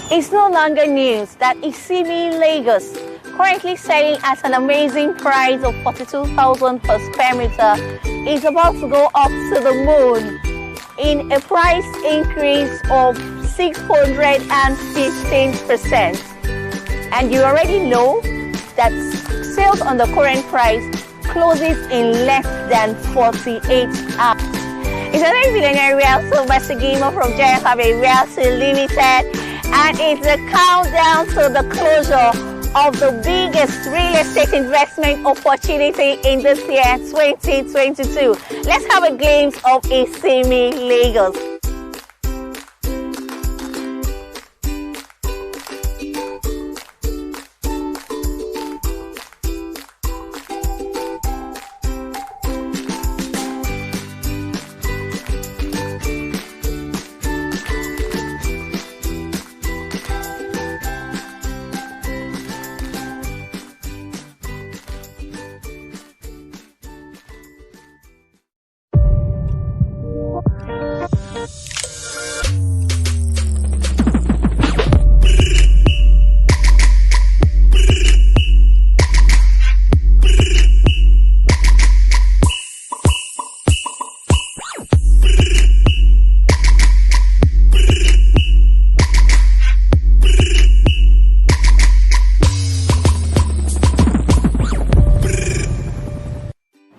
It's no longer news that Isimi Lagos, currently selling at an amazing price of 42,000 per square meter, is about to go up to the moon in a price increase of 615%. And you already know that sales on the current price closes in less than 48 hours. It's a billionaire realtor, Mr. Gimo from JFAB Realty Limited, and it's a countdown to the closure of the biggest real estate investment opportunity in this year, 2022. Let's have a glimpse of Isimi Lagos.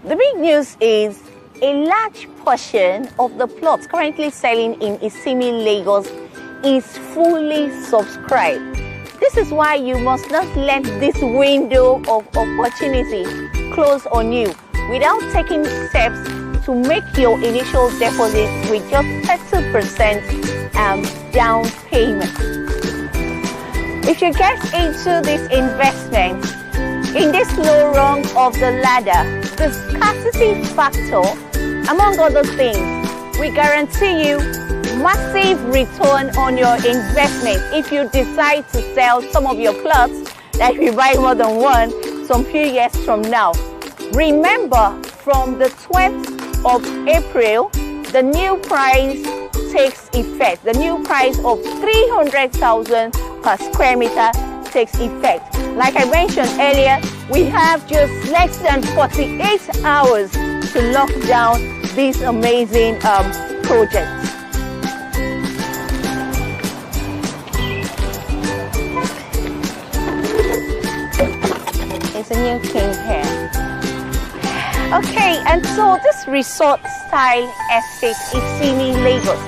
The big news is a large portion of the plots currently selling in Isimi Lagos is fully subscribed. This is why you must not let this window of opportunity close on you without taking steps to make your initial deposit with just 30% down payment. If you get into this investment in this low rung of the ladder, the scarcity factor, among other things, we guarantee you massive return on your investment if you decide to sell some of your plots that you buy more than one some few years from now. Remember, from the 12th of April, the new price takes effect. The new price of 300,000 per square meter takes effect. Like I mentioned earlier, we have just less than 48 hours to lock down this amazing project. It's a new king here. Okay, and so this resort style estate, Isimi Lagos,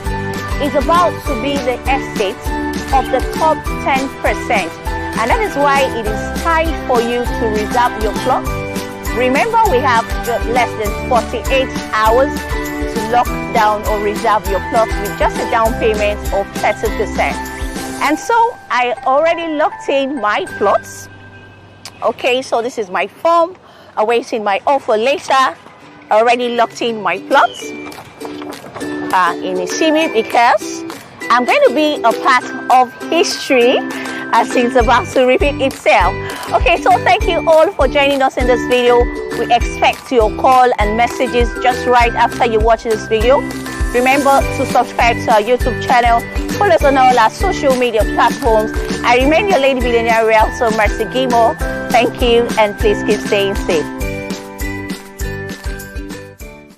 is about to be the estate of the top 10%. And that is why it is time for you to reserve your plot. Remember, we have just less than 48 hours to lock down or reserve your plot with just a down payment of 30%. And so I already locked in my plots. Okay, so this is my form, awaiting my offer later. I already locked in my plots in Isimi because I'm going to be a part of history as it's about to repeat itself. Okay, so thank you all for joining us in this video. We expect your call and messages just right after you watch this video. Remember to subscribe to our YouTube channel, follow us on all our social media platforms. I remain your Lady Billionaire Realtor, Mercy Gimo. Thank you, and please keep staying safe.